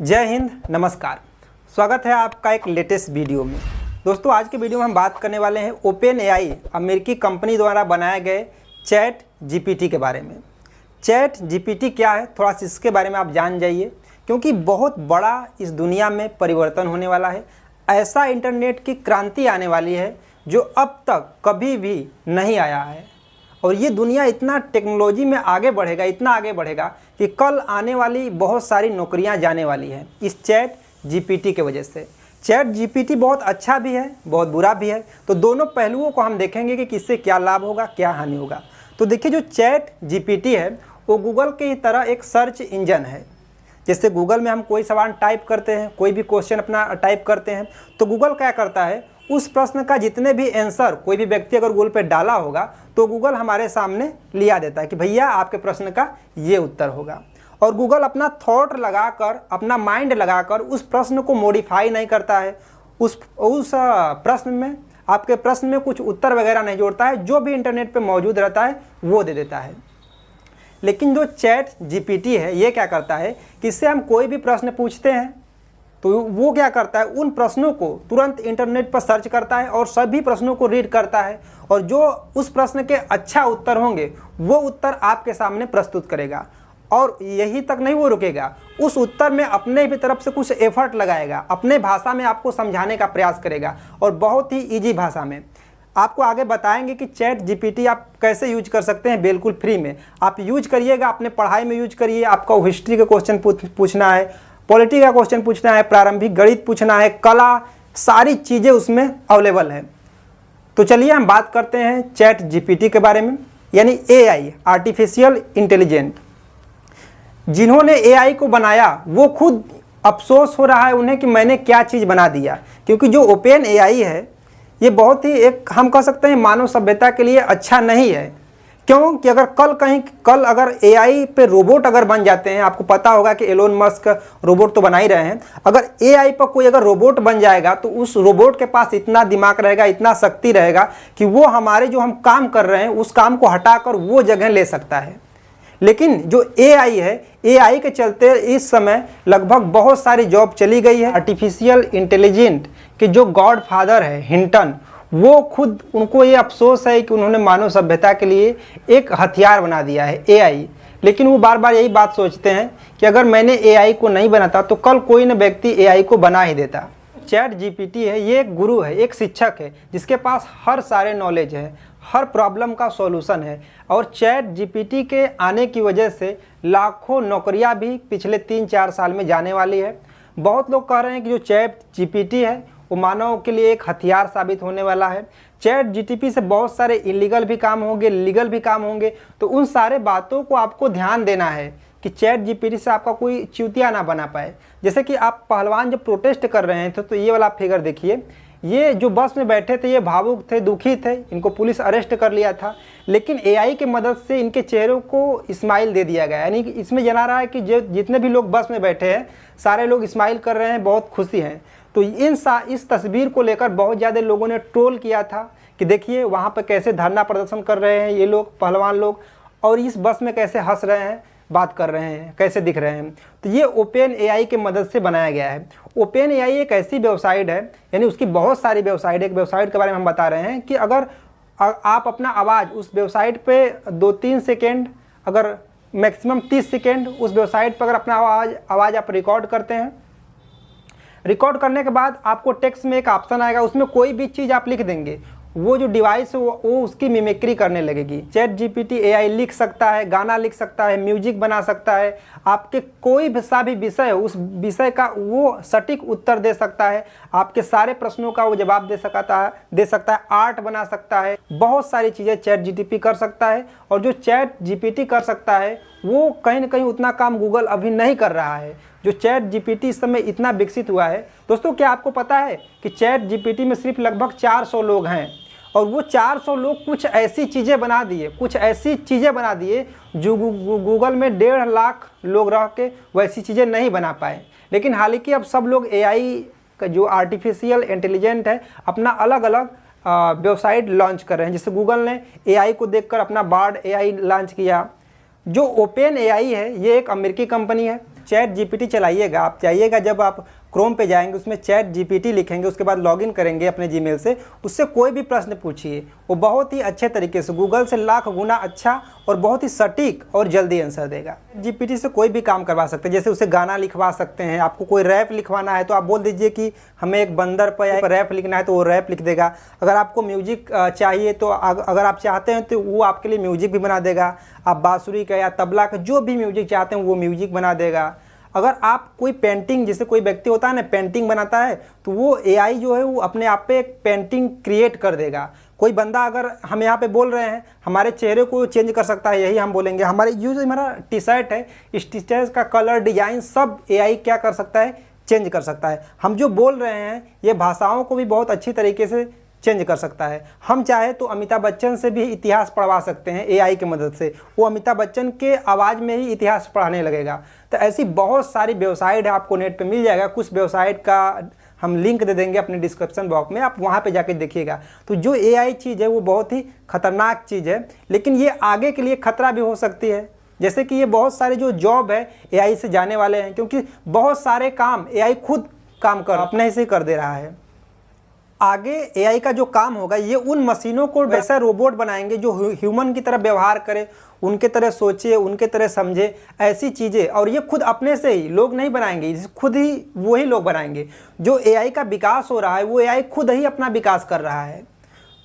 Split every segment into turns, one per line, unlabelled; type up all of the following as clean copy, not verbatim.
जय हिंद, नमस्कार। स्वागत है आपका एक लेटेस्ट वीडियो में। दोस्तों, आज के वीडियो में हम बात करने वाले हैं ओपन एआई अमेरिकी कंपनी द्वारा बनाए गए चैट जीपीटी के बारे में। चैट जीपीटी क्या है, थोड़ा सा इसके बारे में आप जान जाइए, क्योंकि बहुत बड़ा इस दुनिया में परिवर्तन होने वाला है। ऐसा इंटरनेट की क्रांति आने वाली है जो अब तक कभी भी नहीं आया है। और ये दुनिया इतना टेक्नोलॉजी में आगे बढ़ेगा, इतना आगे बढ़ेगा कि कल आने वाली बहुत सारी नौकरियां जाने वाली हैं इस चैट जीपीटी के वजह से। चैट जीपीटी बहुत अच्छा भी है, बहुत बुरा भी है, तो दोनों पहलुओं को हम देखेंगे कि किससे क्या लाभ होगा, क्या हानि होगा। तो देखिए, जो चैट जीपीटी है वो गूगल की तरह एक सर्च इंजन है। जैसे गूगल में हम कोई सवाल टाइप करते हैं, कोई भी क्वेश्चन अपना टाइप करते हैं, तो गूगल क्या करता है, उस प्रश्न का जितने भी आंसर कोई भी व्यक्ति अगर गूगल पे डाला होगा तो गूगल हमारे सामने लिया देता है कि भैया आपके प्रश्न का ये उत्तर होगा। और गूगल अपना थॉट लगाकर, अपना माइंड लगाकर उस प्रश्न को मॉडिफाई नहीं करता है। उस प्रश्न में, आपके प्रश्न में कुछ उत्तर वगैरह नहीं जोड़ता है, जो भी इंटरनेट पे मौजूद रहता है वो दे देता है। लेकिन जो चैट जीपीटी है ये क्या करता है कि इससे हम कोई भी प्रश्न पूछते हैं तो वो क्या करता है, उन प्रश्नों को तुरंत इंटरनेट पर सर्च करता है और सभी प्रश्नों को रीड करता है, और जो उस प्रश्न के अच्छा उत्तर होंगे वो उत्तर आपके सामने प्रस्तुत करेगा। और यही तक नहीं वो रुकेगा, उस उत्तर में अपने भी तरफ से कुछ एफर्ट लगाएगा, अपने भाषा में आपको समझाने का प्रयास करेगा, और बहुत ही ईजी भाषा में। आपको आगे बताएंगे कि चैट जीपीटी आप कैसे यूज कर सकते हैं, बिल्कुल फ्री में आप यूज करिएगा, अपने पढ़ाई में यूज करिए। आपको हिस्ट्री के क्वेश्चन पूछना है, पॉलिटी का क्वेश्चन पूछना है, प्रारंभिक गणित पूछना है, कला, सारी चीज़ें उसमें अवेलेबल है। तो चलिए हम बात करते हैं चैट जीपीटी के बारे में, यानी एआई, आर्टिफिशियल इंटेलिजेंट। जिन्होंने एआई को बनाया वो खुद अफसोस हो रहा है उन्हें कि मैंने क्या चीज़ बना दिया, क्योंकि जो ओपन एआई है ये बहुत ही एक, हम कह सकते हैं, मानव सभ्यता के लिए अच्छा नहीं है। क्यों कि कल अगर एआई पे रोबोट अगर बन जाते हैं, आपको पता होगा कि एलोन मस्क रोबोट तो बना ही रहे हैं, अगर एआई पर कोई अगर रोबोट बन जाएगा तो उस रोबोट के पास इतना दिमाग रहेगा, इतना शक्ति रहेगा कि वो हमारे जो हम काम कर रहे हैं उस काम को हटाकर वो जगह ले सकता है। लेकिन जो एआई है, एआई के चलते इस समय लगभग बहुत सारी जॉब चली गई है। आर्टिफिशियल इंटेलिजेंट के जो गॉड फादर है हिंटन, वो खुद, उनको ये अफसोस है कि उन्होंने मानव सभ्यता के लिए एक हथियार बना दिया है एआई। लेकिन वो बार बार यही बात सोचते हैं कि अगर मैंने एआई को नहीं बनाता तो कल कोई न व्यक्ति एआई को बना ही देता। चैट जीपीटी है, ये एक गुरु है, एक शिक्षक है, जिसके पास हर सारे नॉलेज है, हर प्रॉब्लम का सॉल्यूशन है। और चैट जीपीटी के आने की वजह से लाखों नौकरियां भी पिछले 3-4 साल में जाने वाली है। बहुत लोग कह रहे हैं कि जो चैट जीपीटी है वो मानव के लिए एक हथियार साबित होने वाला है। चैट जीपीटी से बहुत सारे इलीगल भी काम होंगे, लीगल भी काम होंगे, तो उन सारे बातों को आपको ध्यान देना है कि चैट जीपीटी से आपका कोई च्यूतिया ना बना पाए। जैसे कि आप पहलवान जब प्रोटेस्ट कर रहे हैं तो ये वाला फिगर देखिए, ये जो बस में बैठे थे ये भावुक थे, दुखी थे, इनको पुलिस अरेस्ट कर लिया था, लेकिन एआई की मदद से इनके चेहरों को स्माइल दे दिया गया। यानी कि इसमें जना रहा है कि जितने भी लोग बस में बैठे हैं सारे लोग स्माइल कर रहे हैं, बहुत खुशी हैं। तो इस तस्वीर को लेकर बहुत ज़्यादा लोगों ने ट्रोल किया था कि देखिए वहाँ पर कैसे धरना प्रदर्शन कर रहे हैं ये लोग, पहलवान लोग, और इस बस में कैसे हंस रहे हैं, बात कर रहे हैं, कैसे दिख रहे हैं। तो ये ओपन एआई के मदद से बनाया गया है। ओपन एआई एक ऐसी वेबसाइट है, यानी उसकी बहुत सारी वेबसाइट है। एक वेबसाइट के बारे में हम बता रहे हैं कि अगर आप अपना आवाज़ उस वेबसाइट पे 2-3 सेकेंड, अगर मैक्सिमम 30 सेकेंड उस वेबसाइट पर अगर अपना आवाज़ आप रिकॉर्ड करते हैं, रिकॉर्ड करने के बाद आपको टेक्स्ट में एक ऑप्शन आएगा, उसमें कोई भी चीज़ आप लिख देंगे, वो जो डिवाइस है वो उसकी मिमिक्री करने लगेगी। चैट जीपीटी एआई लिख सकता है, गाना लिख सकता है, म्यूजिक बना सकता है, आपके कोई सा भी विषय है उस विषय का वो सटीक उत्तर दे सकता है, आपके सारे प्रश्नों का वो जवाब दे सकता है, आर्ट बना सकता है, बहुत सारी चीज़ें चैट जीपीटी कर सकता है। और जो चैट जीपीटी कर सकता है वो कहीं ना कहीं उतना काम गूगल अभी नहीं कर रहा है। जो चैट जीपीटी इस समय इतना विकसित हुआ है, दोस्तों क्या आपको पता है कि चैट जीपीटी में सिर्फ लगभग 400 लोग हैं, और वो 400 लोग कुछ ऐसी चीज़ें बना दिए जो गूगल में 1.5 लाख लोग रह के वैसी चीज़ें नहीं बना पाए। लेकिन हालांकि अब सब लोग एआई का, जो आर्टिफिशियल इंटेलिजेंट है, अपना अलग अलग वेबसाइट लॉन्च कर रहे हैं। जैसे गूगल ने एआई को देखकर अपना बार्ड एआई लॉन्च किया। जो ओपन एआई है ये एक अमेरिकी कंपनी है, चैट जीपीटी चलाइएगा, आप जाइएगा, जब आप क्रोम पे जाएंगे उसमें चैट जीपीटी लिखेंगे, उसके बाद लॉगिन करेंगे अपने जीमेल से, उससे कोई भी प्रश्न पूछिए, वो बहुत ही अच्छे तरीके से गूगल से लाख गुना अच्छा और बहुत ही सटीक और जल्दी आंसर देगा। जीपीटी से कोई भी काम करवा सकते हैं, जैसे उसे गाना लिखवा सकते हैं, आपको कोई रैप लिखवाना है तो आप बोल दीजिए कि हमें एक बंदर पर रैप लिखना है तो वो रैप लिख देगा। अगर आपको म्यूजिक चाहिए तो अगर आप चाहते हैं तो वो आपके लिए म्यूजिक भी बना देगा। आप बांसुरी का या तबला का जो भी म्यूजिक चाहते हैं वो म्यूजिक बना देगा। अगर आप कोई पेंटिंग, जैसे कोई व्यक्ति होता है ना पेंटिंग बनाता है, तो वो एआई जो है वो अपने आप पे एक पेंटिंग क्रिएट कर देगा। कोई बंदा अगर हम यहाँ पे बोल रहे हैं हमारे चेहरे को चेंज कर सकता है, यही हम बोलेंगे। हमारे जो हमारा टी शर्ट है, इस टी शर्ट का कलर, डिजाइन सब एआई क्या कर सकता है, चेंज कर सकता है। हम जो बोल रहे हैं ये भाषाओं को भी बहुत अच्छी तरीके से चेंज कर सकता है। हम चाहे तो अमिताभ बच्चन से भी इतिहास पढ़वा सकते हैं एआई की मदद से, वो अमिताभ बच्चन के आवाज़ में ही इतिहास पढ़ाने लगेगा। तो ऐसी बहुत सारी वेबसाइट है, आपको नेट पे मिल जाएगा। कुछ वेबसाइट का हम लिंक दे देंगे अपने डिस्क्रिप्शन बॉक्स में, आप वहाँ पे जाके देखिएगा। तो जो एआई चीज़ है वो बहुत ही खतरनाक चीज़ है, लेकिन ये आगे के लिए खतरा भी हो सकती है। जैसे कि ये बहुत सारे जो जॉब है एआई से जाने वाले हैं, क्योंकि बहुत सारे काम एआई खुद काम कर अपने से कर दे रहा है। आगे एआई का जो काम होगा ये उन मशीनों को वैसा रोबोट बनाएंगे जो ह्यूमन की तरह व्यवहार करे, उनके तरह सोचे, उनके तरह समझे, ऐसी चीज़ें। और ये खुद अपने से ही लोग नहीं बनाएंगे, खुद ही वही लोग बनाएंगे। जो एआई का विकास हो रहा है वो एआई खुद ही अपना विकास कर रहा है।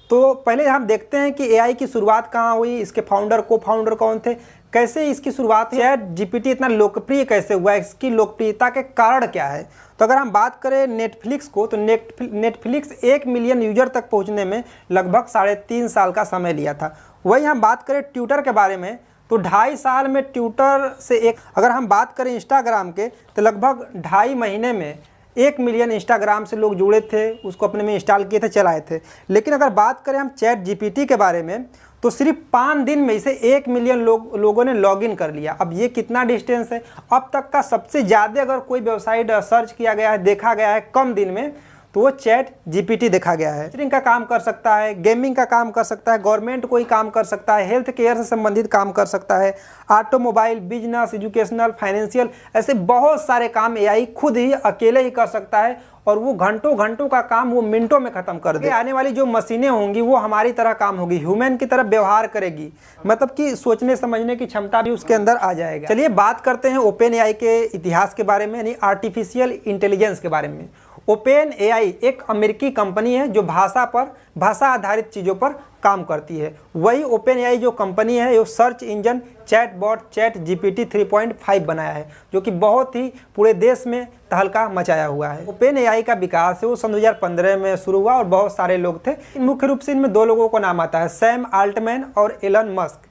तो पहले हम देखते हैं कि एआई की शुरुआत कहाँ हुई, इसके फाउंडर को फाउंडर कौन थे, कैसे इसकी शुरुआत हुई, चैट जीपीटी इतना लोकप्रिय कैसे हुआ, इसकी लोकप्रियता के कारण क्या है। तो अगर हम बात करें नेटफ्लिक्स को, तो नेटफ्लिक्स 1 मिलियन यूजर तक पहुंचने में लगभग 3.5 साल का समय लिया था। वही हम बात करें ट्विटर के बारे में, तो 2.5 साल में ट्विटर से अगर हम बात करें इंस्टाग्राम के, तो लगभग 2.5 महीने में 1 मिलियन इंस्टाग्राम से लोग जुड़े थे, उसको अपने में इंस्टॉल किए थे, चलाए थे। लेकिन अगर बात करें हम चैट जीपीटी के बारे में, तो सिर्फ 5 दिन में इसे 1 मिलियन लोगों ने लॉगिन कर लिया। अब ये कितना डिस्टेंस है, अब तक का सबसे ज़्यादा अगर कोई वेबसाइट सर्च किया गया है, देखा गया है कम दिन में, तो वो चैट जीपीटी देखा गया है। टीचिंग का काम कर सकता है, गेमिंग का काम कर सकता है, गवर्नमेंट कोई काम कर सकता है, हेल्थ केयर से संबंधित काम कर सकता है, ऑटोमोबाइल, बिजनेस, एजुकेशनल, फाइनेंशियल, ऐसे बहुत सारे काम एआई खुद ही अकेले ही कर सकता है। और वो घंटों घंटों का काम वो मिनटों में ख़त्म कर दे। आने वाली जो मशीनें होंगी वो हमारी तरह काम होगी, ह्यूमन की तरह व्यवहार करेगी, मतलब कि सोचने समझने की क्षमता भी उसके अंदर आ जाएगा। चलिए बात करते हैं ओपन एआई के इतिहास के बारे में, यानी आर्टिफिशियल इंटेलिजेंस के बारे में। ओपन एआई एक अमेरिकी कंपनी है जो भाषा आधारित चीज़ों पर काम करती है। वही ओपन एआई जो कंपनी है, वो search engine chatbot chat GPT 3.5 बनाया है, जो कि बहुत ही पूरे देश में तहलका मचाया हुआ है। ओपन एआई का विकास है वो सन 2015 में शुरू हुआ और बहुत सारे लोग थे। मुख्य रूप से इनमें 2 लोगों को नाम आता है, सैम आल्टमैन और एलन मस्क।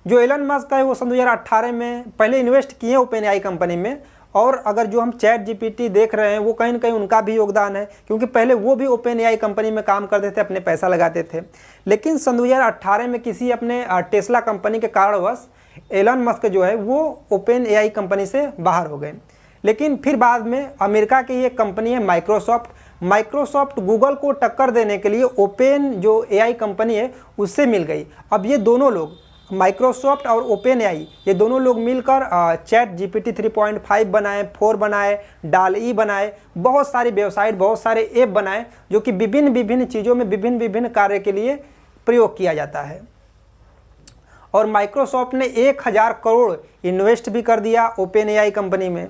जो एलन मस्क है वो सन 2018 में पहले इन्वेस्ट किए ओपन एआई कंपनी में। और अगर जो हम चैट जीपीटी देख रहे हैं वो कहीं ना कहीं उनका भी योगदान है, क्योंकि पहले वो भी ओपन एआई कंपनी में काम करते थे, अपने पैसा लगाते थे। लेकिन सन 2018 में किसी अपने टेस्ला कंपनी के कारणवश एलन मस्क जो है वो ओपन एआई कंपनी से बाहर हो गए। लेकिन फिर बाद में अमेरिका की एक कंपनी है माइक्रोसॉफ्ट गूगल को टक्कर देने के लिए ओपन जो एआई कंपनी है उससे मिल गई। अब ये दोनों लोग, माइक्रोसॉफ्ट और ओपन एआई, ये दोनों लोग मिलकर चैट जीपीटी 3.5 बनाए, 4 बनाए, डाल-ई बनाए, बहुत सारी वेबसाइट, बहुत सारे ऐप बनाए, जो कि विभिन्न चीज़ों में विभिन्न कार्य के लिए प्रयोग किया जाता है। और माइक्रोसॉफ्ट ने 1000 करोड़ इन्वेस्ट भी कर दिया ओपन एआई कंपनी में।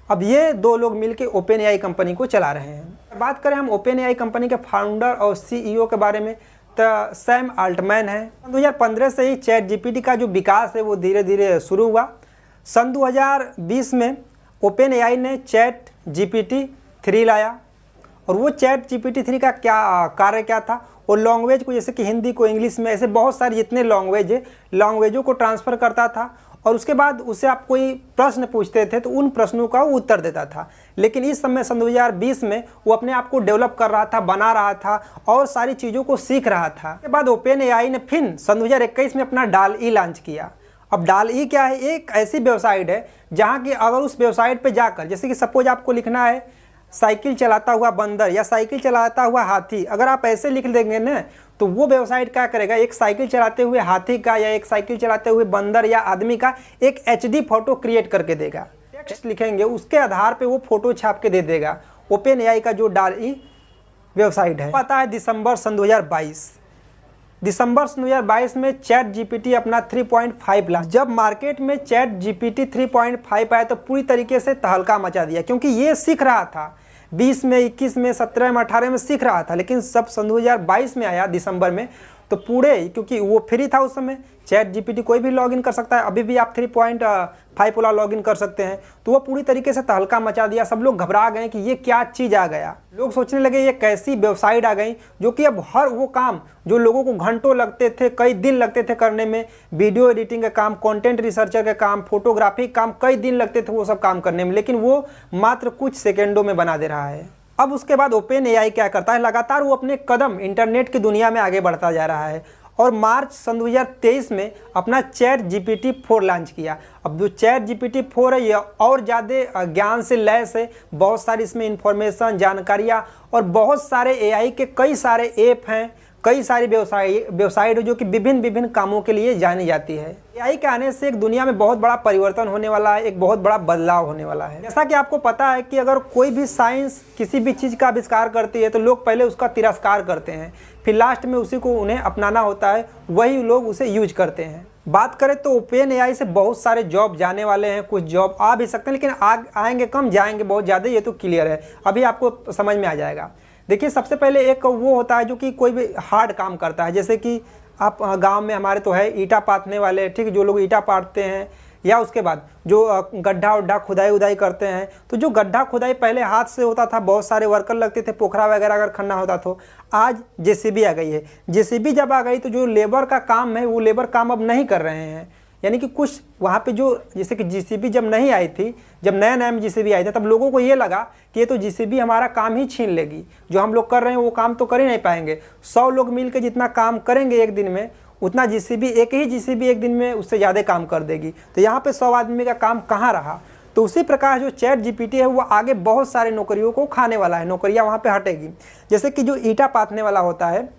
अब ये 2 लोग मिलकर ओपन एआई कंपनी को चला रहे हैं। बात करें हम ओपन एआई कंपनी के फाउंडर और सीईओ के बारे में, तो सैम आल्टमैन है। 2015 से ही चैट जीपीटी का जो विकास है वो धीरे धीरे शुरू हुआ। सन 2020 में ओपन एआई ने चैट जीपीटी 3 लाया। और वो चैट जीपीटी 3 का कार्य क्या था, वो लैंग्वेज को, जैसे कि हिंदी को इंग्लिश में, ऐसे बहुत सारे जितने लैंग्वेजों को ट्रांसफ़र करता था। और उसके बाद उससे आप कोई प्रश्न पूछते थे तो उन प्रश्नों का वो उत्तर देता था। लेकिन इस समय सन 2020 में वो अपने आप को डेवलप कर रहा था, बना रहा था और सारी चीज़ों को सीख रहा था। उसके बाद ओपन एआई ने फिर सन 2021 में अपना डाल-ई लॉन्च किया। अब डाल-ई क्या है, एक ऐसी वेबसाइट है जहाँ की अगर उस वेबसाइट पर जाकर, जैसे कि सपोज आपको लिखना है साइकिल चलाता हुआ बंदर या साइकिल चलाता हुआ हाथी, अगर आप ऐसे लिख देंगे ना तो वो वेबसाइट क्या करेगा, एक साइकिल चलाते हुए हाथी का या एक साइकिल चलाते हुए बंदर या आदमी का एक HD फोटो क्रिएट करके देगा। टेक्स्ट लिखेंगे उसके आधार पे वो फोटो छाप के दे देगा। ओपन एआई का जो डाली वेबसाइट है, पता है दिसंबर सन 2022 में चैट जीपीटी अपना 3.5 लाख, जब मार्केट में चैट जीपीटी 3.5 आया तो पूरी तरीके से तहलका मचा दिया, क्योंकि ये सीख रहा था 20 में, 21 में, 17 में, 18 में सीख रहा था, लेकिन सब सन 2022 में आया दिसंबर में तो पूरे, क्योंकि वो फ्री था उस समय, चैट जीपीटी कोई भी लॉगिन कर सकता है, अभी भी आप 3.5 वाला लॉगिन कर सकते हैं, तो वो पूरी तरीके से तहलका मचा दिया। सब लोग घबरा गए कि ये क्या चीज़ आ गया। लोग सोचने लगे ये कैसी वेबसाइट आ गई जो कि अब हर वो काम जो लोगों को घंटों लगते थे, कई दिन लगते थे करने में, वीडियो एडिटिंग का काम, कंटेंट रिसर्चर का काम, फोटोग्राफी काम, कई दिन लगते थे वो सब काम करने में, लेकिन वो मात्र कुछ सेकेंडों में बना दे रहा है। अब उसके बाद ओपन एआई क्या करता है, लगातार वो अपने कदम इंटरनेट की दुनिया में आगे बढ़ता जा रहा है और मार्च सन 2023 में अपना चैट जीपीटी 4 लॉन्च किया। अब जो चैट जीपीटी 4 है ये और ज़्यादा ज्ञान से लैस है, बहुत सारी इसमें इंफॉर्मेशन, जानकारियाँ और बहुत सारे एआई के कई सारे ऐप हैं, कई सारी वेबसाइट जो कि विभिन्न कामों के लिए जानी जाती है। एआई के आने से एक दुनिया में बहुत बड़ा परिवर्तन होने वाला है, एक बहुत बड़ा बदलाव होने वाला है। जैसा कि आपको पता है कि अगर कोई भी साइंस किसी भी चीज़ का आविष्कार करती है तो लोग पहले उसका तिरस्कार करते हैं, फिर लास्ट में उसी को उन्हें अपनाना होता है, वही लोग उसे यूज करते हैं। बात करें तो ओपन एआई से बहुत सारे जॉब जाने वाले हैं, कुछ जॉब आ भी सकते हैं, लेकिन आएंगे कम, जाएंगे बहुत ज़्यादा, ये तो क्लियर है, अभी आपको समझ में आ जाएगा। देखिए सबसे पहले एक वो होता है जो कि कोई भी हार्ड काम करता है, जैसे कि आप गांव में हमारे तो है ईंटा पाथने वाले, ठीक है, जो लोग ईंटा पाटते हैं, या उसके बाद जो गड्ढा उड्ढा खुदाई करते हैं, तो जो गड्ढा खुदाई पहले हाथ से होता था, बहुत सारे वर्कर लगते थे, पोखरा वगैरह अगर खनना होता तो, आज जेसीबी आ गई है। जेसीबी जब आ गई तो जो लेबर का काम है वो लेबर काम अब नहीं कर रहे हैं, यानी कि कुछ वहाँ पे जो, जैसे कि जीसीबी जब नहीं आई थी, जब नया में जीसीबी आई था, तब लोगों को ये लगा कि ये तो जीसीबी हमारा काम ही छीन लेगी, जो हम लोग कर रहे हैं वो काम तो कर ही नहीं पाएंगे। 100 लोग मिलकर जितना काम करेंगे एक दिन में, उतना जीसीबी, एक ही जीसीबी एक दिन में उससे ज़्यादा काम कर देगी, तो यहाँ पे 100 आदमी का काम कहाँ रहा। तो उसी प्रकार जो चैट जीपीटी है वो आगे बहुत सारे नौकरियों को खाने वाला है, नौकरियाँ वहाँ पे हटेगी। जैसे कि जो ईंटा पाथने वाला होता है,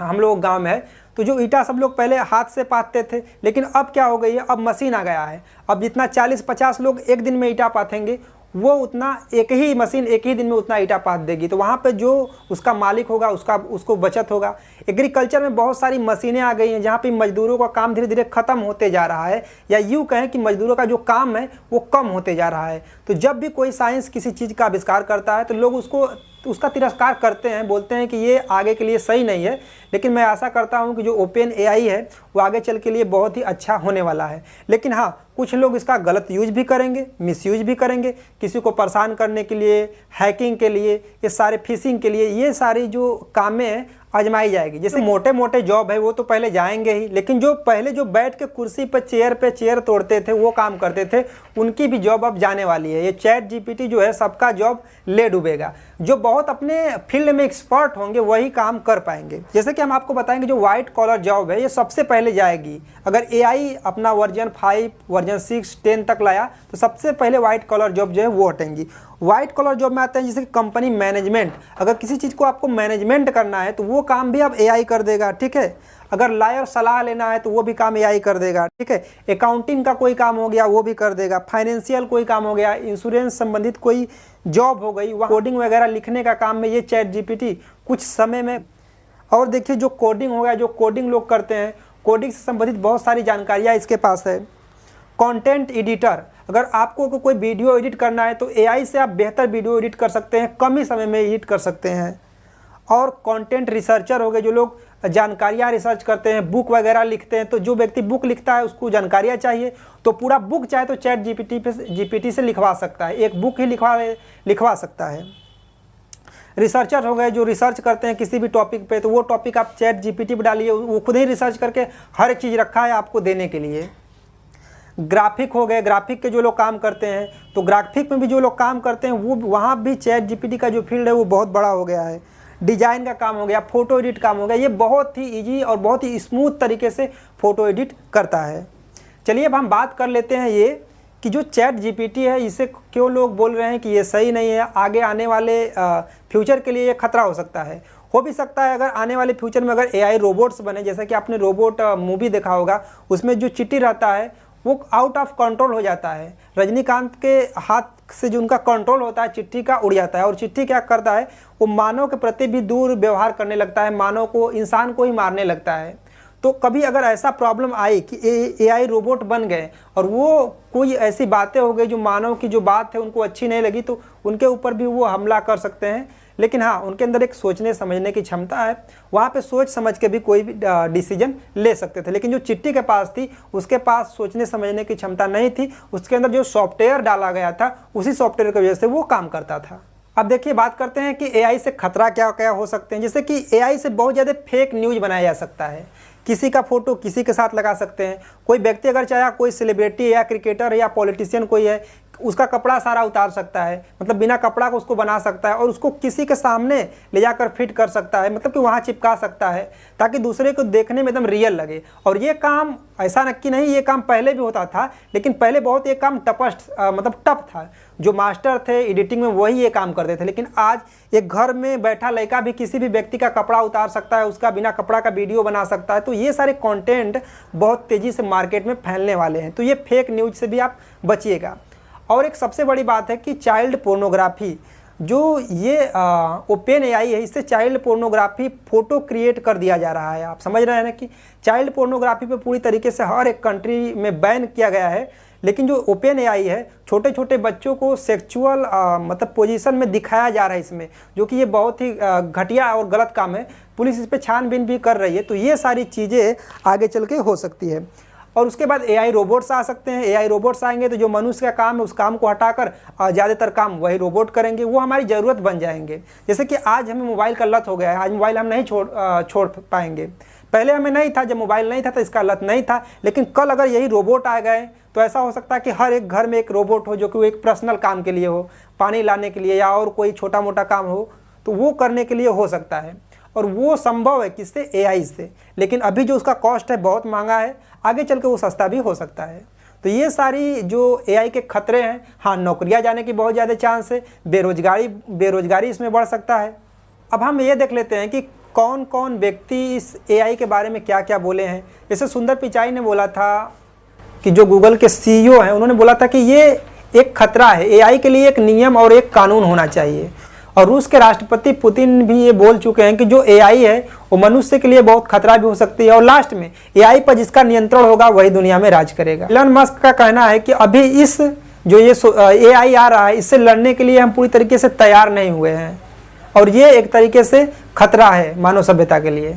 हम लोग गांव में है तो जो ईंटा सब लोग पहले हाथ से पाथते थे, लेकिन अब क्या हो गई है, अब मशीन आ गया है। अब जितना 40-50 लोग एक दिन में ईंटा पाथेंगे, वो उतना एक ही मशीन एक ही दिन में उतना ईंटा पाथ देगी, तो वहाँ पे जो उसका मालिक होगा उसको बचत होगा। एग्रीकल्चर में बहुत सारी मशीनें आ गई हैं जहाँ पे मजदूरों का काम धीरे धीरे ख़त्म होते जा रहा है, या यूँ कहें कि मजदूरों का जो काम है वो कम होते जा रहा है। तो जब भी कोई साइंस किसी चीज़ का आविष्कार करता है तो लोग उसका तिरस्कार करते हैं, बोलते हैं कि ये आगे के लिए सही नहीं है, लेकिन मैं आशा करता हूँ कि जो ओपन एआई है वो आगे चल के लिए बहुत ही अच्छा होने वाला है। लेकिन हाँ, कुछ लोग इसका गलत यूज भी करेंगे, मिसयूज भी करेंगे, किसी को परेशान करने के लिए, हैकिंग के लिए, ये सारे फिशिंग के लिए, ये सारी जो कामें हैं आजमाई जाएगी। जैसे मोटे मोटे जॉब है वो तो पहले जाएंगे ही, लेकिन जो पहले जो बैठ के कुर्सी पे चेयर तोड़ते थे, वो काम करते थे, उनकी भी जॉब अब जाने वाली है। ये चैट जीपीटी जो है सबका जॉब ले डूबेगा। जो बहुत अपने फील्ड में एक्सपर्ट होंगे वही काम कर पाएंगे। जैसे कि हम आपको बताएंगे जो व्हाइट कॉलर जॉब है ये सबसे पहले जाएगी। अगर एआई अपना वर्जन 5, वर्जन 6, 10 तक लाया तो सबसे पहले व्हाइट कॉलर जॉब जो है वो हटेंगी। व्हाइट कॉलर जॉब में आते हैं जैसे कि कंपनी मैनेजमेंट। अगर किसी चीज़ को आपको मैनेजमेंट करना है तो वो काम भी अब एआई कर देगा, ठीक है। अगर लायर सलाह लेना है तो वो भी काम एआई कर देगा, ठीक है। अकाउंटिंग का कोई काम हो गया वो भी कर देगा, फाइनेंशियल कोई काम हो गया, इंश्योरेंस संबंधित कोई जॉब हो गई, कोडिंग वगैरह लिखने का काम में ये चैट जीपीटी कुछ समय में। और देखिए जो कोडिंग हो गया, जो कोडिंग लोग करते हैं, कोडिंग से संबंधित बहुत सारी जानकारियाँ इसके पास है। कंटेंट एडिटर, अगर आपको कोई वीडियो एडिट करना है तो एआई से आप बेहतर वीडियो एडिट कर सकते हैं, कम ही समय में एडिट कर सकते हैं। और कंटेंट रिसर्चर हो गए, जो लोग जानकारियाँ रिसर्च करते हैं, बुक वगैरह लिखते हैं, तो जो व्यक्ति बुक लिखता है उसको जानकारियाँ चाहिए तो पूरा बुक चाहे तो चैट जीपीटी से लिखवा सकता है, एक बुक ही लिखवा सकता है। रिसर्चर हो गए जो रिसर्च करते हैं किसी भी टॉपिक पे, तो वो टॉपिक आप चैट जीपीटी पे डालिए, वो खुद ही रिसर्च करके हर एक चीज़ रखा है आपको देने के लिए। ग्राफिक हो गए, ग्राफिक के जो लोग काम करते हैं, तो ग्राफिक में भी जो लोग काम करते हैं वो वहाँ भी चैट जीपीटी का जो फील्ड है वो बहुत बड़ा हो गया है। डिज़ाइन का काम हो गया, फ़ोटो एडिट काम हो गया, ये बहुत ही ईजी और बहुत ही स्मूथ तरीके से फ़ोटो एडिट करता है। चलिए अब हम बात कर लेते हैं ये कि जो चैट जीपीटी है इसे क्यों लोग बोल रहे हैं कि ये सही नहीं है, आगे आने वाले फ्यूचर के लिए ये खतरा हो सकता है। हो भी सकता है अगर आने वाले फ्यूचर में अगर एआई रोबोट्स बने, जैसे कि आपने रोबोट मूवी देखा होगा, उसमें जो चींटी रहता है वो आउट ऑफ कंट्रोल हो जाता है। रजनीकांत के हाथ से जो उनका कंट्रोल होता है चिट्ठी का उड़ जाता है, और चिट्ठी क्या करता है, वो मानव के प्रति भी दूर व्यवहार करने लगता है, मानव को, इंसान को ही मारने लगता है। तो कभी अगर ऐसा प्रॉब्लम आई कि एआई रोबोट बन गए और वो कोई ऐसी बातें हो गई जो मानव की जो बात है उनको अच्छी नहीं लगी, तो उनके ऊपर भी वो हमला कर सकते हैं। लेकिन हाँ, उनके अंदर एक सोचने समझने की क्षमता है, वहाँ पे सोच समझ के भी कोई भी डिसीजन ले सकते थे। लेकिन जो चिट्ठी के पास थी उसके पास सोचने समझने की क्षमता नहीं थी, उसके अंदर जो सॉफ्टवेयर डाला गया था उसी सॉफ्टवेयर की वजह से वो काम करता था। अब देखिए, बात करते हैं कि एआई से खतरा क्या क्या हो सकते हैं। जैसे कि एआई से बहुत ज़्यादा फेक न्यूज़ बनाया जा सकता है, किसी का फोटो किसी के साथ लगा सकते हैं। कोई व्यक्ति अगर चाहे, कोई सेलिब्रिटी या क्रिकेटर या पॉलिटिशियन कोई है, उसका कपड़ा सारा उतार सकता है, मतलब बिना कपड़ा को उसको बना सकता है और उसको किसी के सामने ले जाकर फिट कर सकता है, मतलब कि वहाँ चिपका सकता है ताकि दूसरे को देखने में एकदम रियल लगे। और ये काम ऐसा नक्की नहीं, ये काम पहले भी होता था, लेकिन पहले बहुत ये काम मतलब टफ था। जो मास्टर थे एडिटिंग में वही ये काम करते थे। लेकिन आज एक घर में बैठा लड़का भी किसी भी व्यक्ति का कपड़ा उतार सकता है, उसका बिना कपड़ा का वीडियो बना सकता है। तो ये सारे कंटेंट बहुत तेज़ी से मार्केट में फैलने वाले हैं, तो ये फेक न्यूज़ से भी आप बचिएगा। और एक सबसे बड़ी बात है कि चाइल्ड पोर्नोग्राफी, जो ये ओपन एआई है, इससे चाइल्ड पोर्नोग्राफी फ़ोटो क्रिएट कर दिया जा रहा है। आप समझ रहे हैं ना कि चाइल्ड पोर्नोग्राफी पे पूरी तरीके से हर एक कंट्री में बैन किया गया है। लेकिन जो ओपन एआई है, छोटे छोटे बच्चों को सेक्सुअल मतलब पोजीशन में दिखाया जा रहा है इसमें, जो कि ये बहुत ही घटिया और गलत काम है। पुलिस इस पर छानबीन भी कर रही है। तो ये सारी चीज़ें आगे चल के हो सकती है। और उसके बाद एआई रोबोट्स आ सकते हैं। एआई रोबोट्स आएंगे तो जो मनुष्य का काम है उस काम को हटाकर ज़्यादातर काम वही रोबोट करेंगे, वो हमारी ज़रूरत बन जाएंगे। जैसे कि आज हमें मोबाइल का लत हो गया है, आज मोबाइल हम नहीं छोड़ पाएंगे। पहले हमें नहीं था, जब मोबाइल नहीं था तो इसका लत नहीं था। लेकिन कल अगर यही रोबोट आ गए तो ऐसा हो सकता है कि हर एक घर में एक रोबोट हो, जो कि वो एक पर्सनल काम के लिए हो, पानी लाने के लिए या और कोई छोटा मोटा काम हो, तो वो करने के लिए हो सकता है। और वो संभव है किससे? एआई से। लेकिन अभी जो उसका कॉस्ट है बहुत महंगा है, आगे चल के वो सस्ता भी हो सकता है। तो ये सारी जो एआई के खतरे हैं। हाँ, नौकरियां जाने की बहुत ज़्यादा चांस है, बेरोजगारी इसमें बढ़ सकता है। अब हम ये देख लेते हैं कि कौन कौन व्यक्ति इस एआई के बारे में क्या क्या बोले हैं। जैसे सुंदर पिचाई ने बोला था कि जो गूगल के सीईओ हैं, उन्होंने बोला था कि ये एक खतरा है, एआई के लिए एक नियम और एक कानून होना चाहिए। और रूस के राष्ट्रपति पुतिन भी ये बोल चुके हैं कि जो एआई है वो मनुष्य के लिए बहुत खतरा भी हो सकती है, और लास्ट में एआई पर जिसका नियंत्रण होगा वही दुनिया में राज करेगा। एलन मस्क का कहना है कि अभी इस जो ये एआई आ रहा है, इससे लड़ने के लिए हम पूरी तरीके से तैयार नहीं हुए हैं, और ये एक तरीके से खतरा है मानव सभ्यता के लिए।